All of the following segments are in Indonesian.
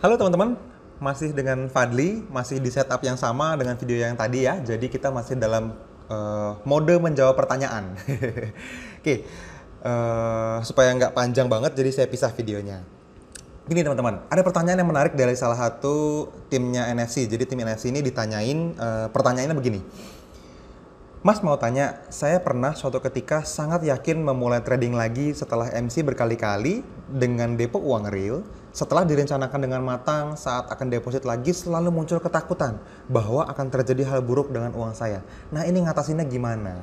Halo teman-teman, masih dengan Fadli, masih di setup yang sama dengan video yang tadi ya. Jadi kita masih dalam mode menjawab pertanyaan. Oke, supaya nggak panjang banget, jadi saya pisah videonya. Gini teman-teman, ada pertanyaan yang menarik dari salah satu timnya NFC. Jadi tim NFC ini ditanyain, pertanyaannya begini. Mas mau tanya, saya pernah suatu ketika sangat yakin memulai trading lagi setelah MC berkali-kali dengan depo uang real. Setelah direncanakan dengan matang, saat akan deposit lagi selalu muncul ketakutan bahwa akan terjadi hal buruk dengan uang saya. Nah ini ngatasinnya gimana?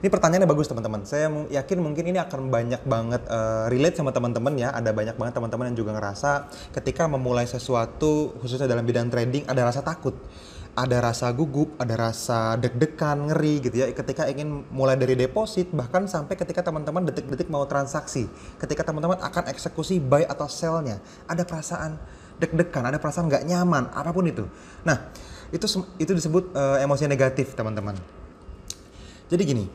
Ini pertanyaannya bagus teman-teman. Saya yakin mungkin ini akan banyak banget relate sama teman-teman ya. Ada banyak banget teman-teman yang juga ngerasa ketika memulai sesuatu khususnya dalam bidang trading ada rasa takut. Ada rasa gugup, ada rasa deg-degan, ngeri gitu ya ketika ingin mulai dari deposit, bahkan sampai ketika teman-teman detik-detik mau transaksi, ketika teman-teman akan eksekusi buy atau sell-nya, ada perasaan deg-degan, ada perasaan nggak nyaman, apapun itu. Nah, itu disebut emosi negatif teman-teman. Jadi gini,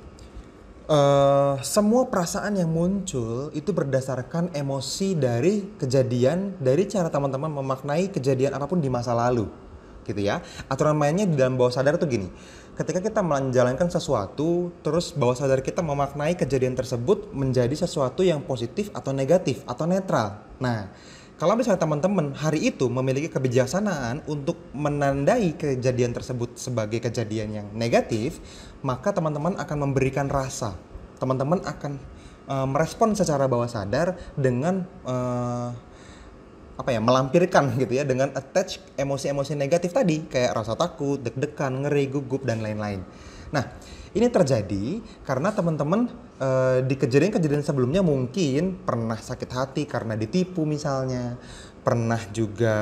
semua perasaan yang muncul itu berdasarkan emosi dari kejadian, dari cara teman-teman memaknai kejadian apapun di masa lalu gitu ya. Aturan mainnya di dalam bawah sadar tuh gini. Ketika kita menjalankan sesuatu, terus bawah sadar kita memaknai kejadian tersebut menjadi sesuatu yang positif atau negatif atau netral. Nah, kalau misalnya teman-teman hari itu memiliki kebijaksanaan untuk menandai kejadian tersebut sebagai kejadian yang negatif, maka teman-teman akan memberikan rasa. Teman-teman akan merespon secara bawah sadar dengan melampirkan gitu ya, dengan attach emosi-emosi negatif tadi kayak rasa takut, deg-degan, ngeri, gugup dan lain-lain. Nah, ini terjadi karena teman-teman di kejadian-kejadian sebelumnya mungkin pernah sakit hati karena ditipu misalnya, pernah juga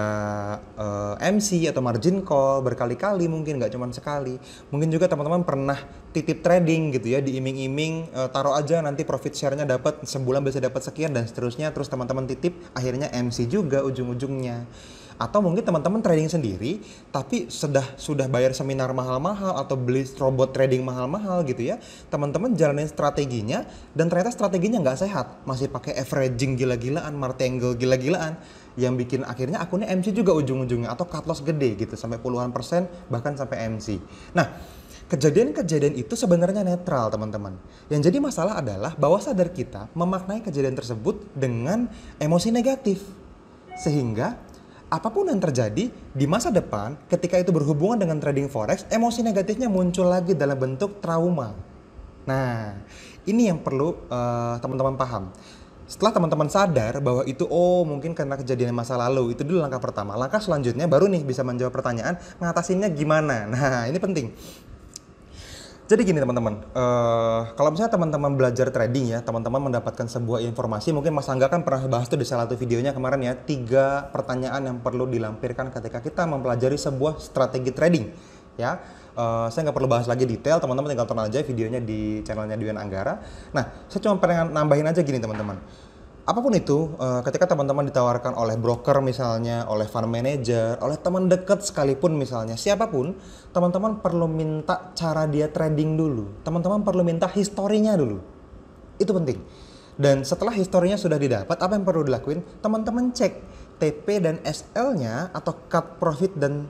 MC atau margin call berkali-kali, mungkin nggak cuma sekali. Mungkin juga teman-teman pernah titip trading gitu ya, diiming-iming taruh aja nanti profit share-nya dapat sebulan bisa dapat sekian dan seterusnya, terus teman-teman titip akhirnya MC juga ujung-ujungnya. Atau mungkin teman-teman trading sendiri tapi sudah bayar seminar mahal-mahal atau beli robot trading mahal-mahal gitu ya. Teman-teman jalanin strateginya dan ternyata strateginya nggak sehat, masih pakai averaging gila-gilaan, martingale gila-gilaan, yang bikin akhirnya akunnya MC juga ujung-ujungnya atau cut loss gede gitu sampai puluhan persen bahkan sampai MC. Nah, kejadian-kejadian itu sebenarnya netral teman-teman. Yang jadi masalah adalah bawah sadar kita memaknai kejadian tersebut dengan emosi negatif. Sehingga apapun yang terjadi di masa depan ketika itu berhubungan dengan trading forex, emosi negatifnya muncul lagi dalam bentuk trauma. Nah, ini yang perlu teman-teman paham. Setelah teman-teman sadar bahwa itu mungkin karena kejadian masa lalu, itu dulu langkah pertama. Langkah selanjutnya baru nih bisa menjawab pertanyaan ngatasinnya gimana. Nah, ini penting. Jadi gini teman-teman, kalau misalnya teman-teman belajar trading ya, teman-teman mendapatkan sebuah informasi, mungkin Mas Angga kan pernah bahas tuh di salah satu videonya kemarin ya, 3 pertanyaan yang perlu dilampirkan ketika kita mempelajari sebuah strategi trading ya. Saya nggak perlu bahas lagi detail, teman-teman tinggal tonton aja videonya di channelnya Dwi Anggara. Nah, saya cuma pengen nambahin aja gini teman-teman. Apapun itu, ketika teman-teman ditawarkan oleh broker misalnya, oleh fund manager, oleh teman dekat sekalipun misalnya, siapapun, teman-teman perlu minta cara dia trading dulu. Teman-teman perlu minta historinya dulu. Itu penting. Dan setelah historinya sudah didapat, apa yang perlu dilakuin? Teman-teman cek TP dan SL-nya atau cut profit dan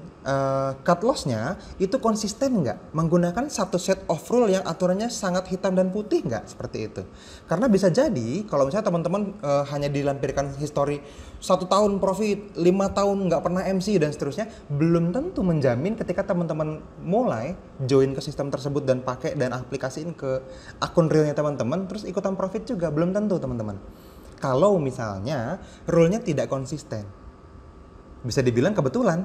cut loss-nya itu konsisten nggak? Menggunakan satu set of rule yang aturannya sangat hitam dan putih nggak? Seperti itu. Karena bisa jadi kalau misalnya teman-teman hanya dilampirkan history 1 tahun profit, 5 tahun nggak pernah MC dan seterusnya, belum tentu menjamin ketika teman-teman mulai join ke sistem tersebut dan pakai dan aplikasiin ke akun realnya teman-teman, terus ikutan profit juga, belum tentu teman-teman. Kalau misalnya rule-nya tidak konsisten, bisa dibilang kebetulan,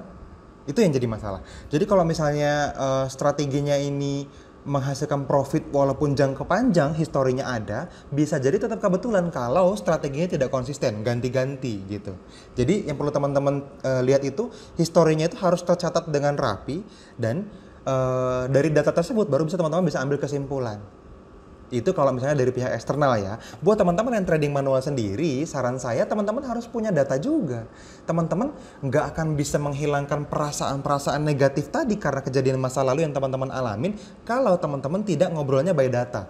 itu yang jadi masalah. Jadi kalau misalnya strateginya ini menghasilkan profit walaupun jangka panjang historinya ada, bisa jadi tetap kebetulan kalau strateginya tidak konsisten, ganti-ganti gitu. Jadi yang perlu teman-teman lihat itu, historinya itu harus tercatat dengan rapi dan dari data tersebut baru bisa teman-teman bisa ambil kesimpulan. Itu kalau misalnya dari pihak eksternal ya. Buat teman-teman yang trading manual sendiri, saran saya teman-teman harus punya data juga. Teman-teman nggak akan bisa menghilangkan perasaan-perasaan negatif tadi karena kejadian masa lalu yang teman-teman alamin kalau teman-teman tidak ngobrolnya by data.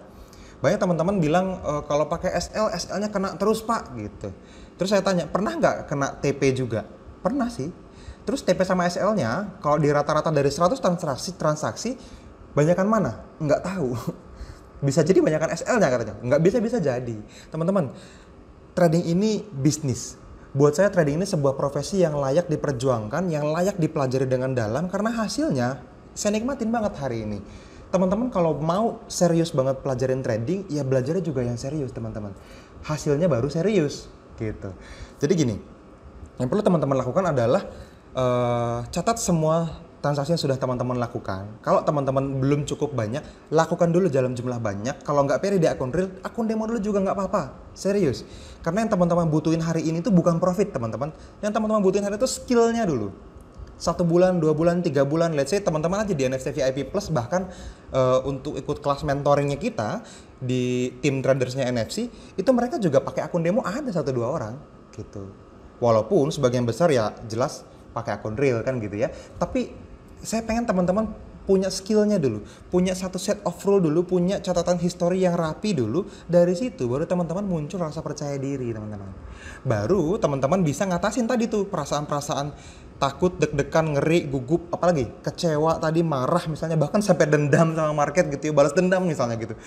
Banyak teman-teman bilang kalau pakai SL-nya kena terus Pak gitu. Terus saya tanya, pernah nggak kena TP juga? Pernah sih. Terus TP sama SL-nya kalau di rata-rata dari 100 transaksi banyakan mana? Nggak tahu. Bisa jadi banyakan SL-nya katanya. Nggak bisa jadi. Teman-teman, trading ini bisnis. Buat saya trading ini sebuah profesi yang layak diperjuangkan, yang layak dipelajari dengan dalam karena hasilnya saya nikmatin banget hari ini. Teman-teman kalau mau serius banget pelajarin trading, ya belajarnya juga yang serius teman-teman. Hasilnya baru serius gitu. Jadi gini, yang perlu teman-teman lakukan adalah catat semua transaksi yang sudah teman-teman lakukan. Kalau teman-teman belum cukup banyak, lakukan dulu dalam jumlah banyak. Kalau nggak pede di akun real, akun demo dulu juga nggak apa-apa. Serius. Karena yang teman-teman butuhin hari ini tuh bukan profit teman-teman. Yang teman-teman butuhin hari itu skillnya dulu. 1 bulan, 2 bulan, 3 bulan, let's say teman-teman aja di NFT VIP Plus bahkan untuk ikut kelas mentoringnya kita di tim tradersnya NFC, itu mereka juga pakai akun demo ada 1-2 orang gitu. Walaupun sebagian besar ya jelas pakai akun real kan gitu ya. Tapi saya pengen teman-teman punya skillnya dulu, punya satu set of rule dulu, punya catatan history yang rapi dulu. Dari situ baru teman-teman muncul rasa percaya diri teman-teman. Baru teman-teman bisa ngatasin tadi tuh perasaan-perasaan takut, deg-degan, ngeri, gugup, apalagi kecewa tadi, marah misalnya, bahkan sampai dendam sama market gitu ya, balas dendam misalnya gitu.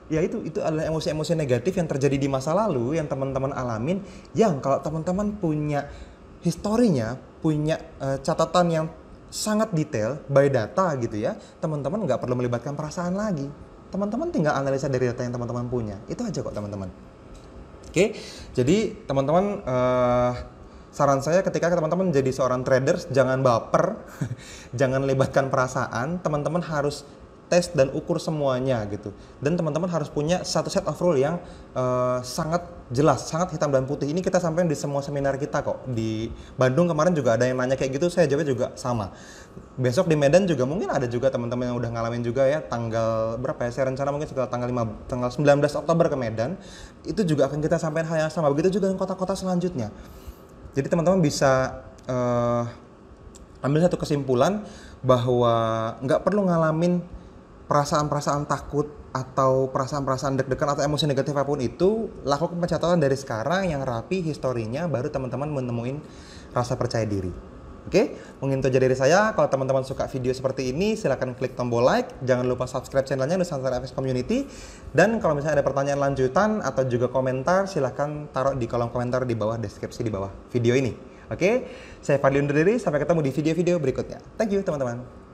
Ya itu adalah emosi-emosi negatif yang terjadi di masa lalu yang teman-teman alamin, yang kalau teman-teman punya historinya, punya catatan yang sangat detail by data gitu ya, teman-teman nggak perlu melibatkan perasaan lagi. Teman-teman tinggal analisa dari data yang teman-teman punya. Itu aja kok teman-teman. Oke, jadi teman-teman saran saya ketika teman-teman jadi seorang trader jangan baper, jangan libatkan perasaan. Teman-teman harus tes dan ukur semuanya gitu. Dan teman-teman harus punya satu set of rule yang sangat jelas, sangat hitam dan putih. Ini kita sampaikan di semua seminar kita kok. Di Bandung kemarin juga ada yang nanya kayak gitu, saya jawabnya juga sama. Besok di Medan juga mungkin ada juga teman-teman yang udah ngalamin juga ya, tanggal berapa ya? Saya rencana mungkin sekitar tanggal 19 Oktober ke Medan. Itu juga akan kita sampaikan hal yang sama. Begitu juga dengan kota-kota selanjutnya. Jadi teman-teman bisa ambil satu kesimpulan bahwa nggak perlu ngalamin perasaan-perasaan takut atau perasaan-perasaan deg-degan atau emosi negatif apapun itu. Lakukan pencatatan dari sekarang yang rapi historinya, baru teman-teman menemuin rasa percaya diri. Oke, mungkin itu aja dari saya. Kalau teman-teman suka video seperti ini, silahkan klik tombol like. Jangan lupa subscribe channelnya Nusantara FX Community. Dan kalau misalnya ada pertanyaan lanjutan atau juga komentar, silahkan taruh di kolom komentar di bawah deskripsi di bawah video ini. Oke, saya Fadli undur diri. Sampai ketemu di video-video berikutnya. Thank you teman-teman.